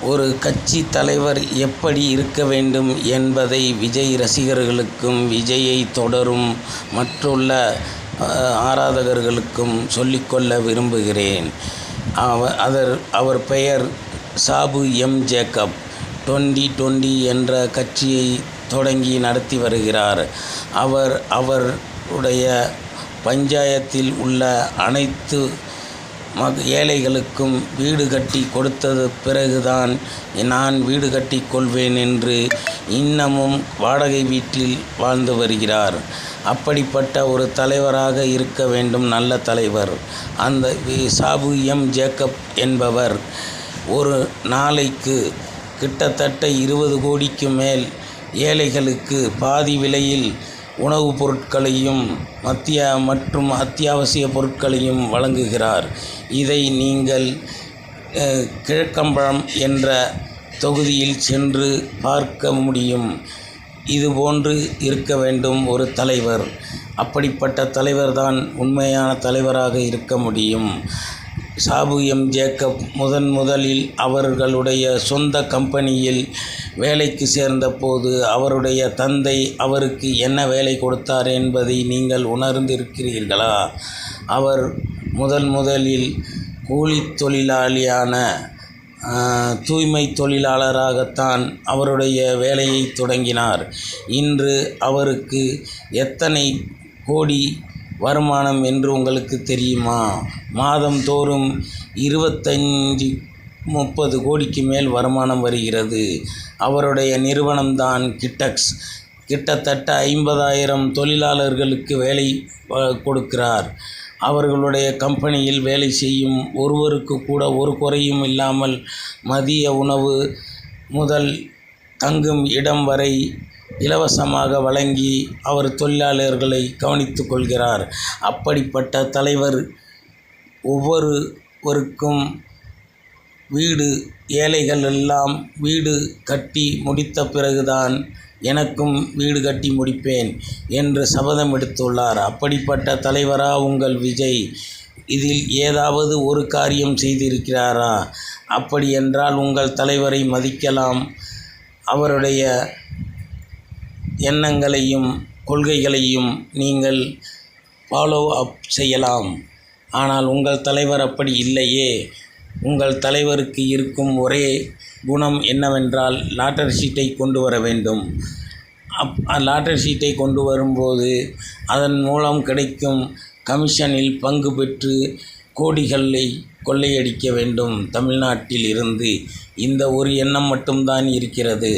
ஒரு கட்சி தலைவர் எப்படி இருக்க வேண்டும் என்பதை விஜய் ரசிகர்களுக்கும் விஜயை தொடரும் மற்றுள்ள ஆராதகர்களுக்கும் சொல்லிக்கொள்ள விரும்புகிறேன். அவர் பெயர் சாபு எம். ஜேக்கப். 2020 என்ற கட்சியை தொடங்கி நடத்தி வருகிறார். அவருடைய பஞ்சாயத்தில் உள்ள அனைத்து ஏழைகளுக்கும் வீடு கட்டி கொடுத்தது பிறகுதான் நான் வீடு கட்டி கொள்வேன் என்று இன்னமும் வாடகை வீட்டில் வாழ்ந்து வருகிறார். அப்படிப்பட்ட ஒரு தலைவராக இருக்க வேண்டும், நல்ல தலைவர். அந்த சாபு எம். ஜேக்கப் என்பவர் ஒரு நாளைக்கு கிட்டத்தட்ட 20 கோடிக்கு மேல் ஏழைகளுக்கு பாதி விலையில் உணவுப் பொருட்களையும் மற்றும் அத்தியாவசிய பொருட்களையும் வழங்குகிறார். இதை நீங்கள் கிழக்கம்பலம் என்ற தொகுதியில் சென்று பார்க்க முடியும். இதுபோன்று இருக்க வேண்டும் ஒரு தலைவர். அப்படிப்பட்ட தலைவர்தான் உண்மையான தலைவராக இருக்க முடியும். சாபு எம். ஜேக்கப் முதலில் அவர்களுடைய சொந்த கம்பெனியில் வேலைக்கு சேர்ந்தபோது அவருடைய தந்தை அவருக்கு என்ன வேலை கொடுத்தார் என்பதை நீங்கள் உணர்ந்திருக்கிறீர்களா? அவர் முதலில் கூலித் தொழிலாளியான தூய்மை தொழிலாளராகத்தான் அவருடைய வேலையை தொடங்கினார். இன்று அவருக்கு எத்தனை கோடி வருமானம் என்று உங்களுக்கு தெரியுமா? மாதந்தோறும் 25-30 கோடிக்கு மேல் வருமானம் வருகிறது. அவருடைய நிறுவனம்தான் கிட்டக்ஸ். கிட்டத்தட்ட 50,000 தொழிலாளர்களுக்கு வேலை கொடுக்கிறார். அவர்களுடைய கம்பெனியில் வேலை செய்யும் ஒருவருக்கு கூட ஒரு குறையும் இல்லாமல் மதிய உணவு முதல் தங்கும் இடம் வரை இலவசமாக வழங்கி அவர் தொழிலாளர்களை கவனித்து கொள்கிறார். அப்படிப்பட்ட தலைவர் ஒவ்வொருவருக்கும் ஏழைகள் எல்லாம் வீடு கட்டி முடித்த பிறகுதான் எனக்கும் வீடு கட்டி முடிப்பேன் என்று சபதம் எடுத்துள்ளார். அப்படிப்பட்ட தலைவரா உங்கள் விஜய்? இதில் ஏதாவது ஒரு காரியம் செய்திருக்கிறாரா? அப்படி என்றால் உங்கள் தலைவரை மதிக்கலாம், அவருடைய எண்ணங்களையும் கொள்கைகளையும் நீங்கள் ஃபாலோ அப் செய்யலாம். ஆனால் உங்கள் தலைவர் அப்படி இல்லையே. உங்கள் தலைவருக்கு இருக்கும் ஒரே குணம் என்னவென்றால் லாட்டரி சீட்டை கொண்டு வர வேண்டும். லாட்டரி சீட்டை கொண்டு வரும்போது அதன் மூலம் கிடைக்கும் கமிஷனில் பங்கு பெற்று கோடிகளை கொள்ளையடிக்க வேண்டும் தமிழ்நாட்டில் இருந்து. இந்த ஒரு எண்ணம் மட்டும்தான் இருக்கிறது.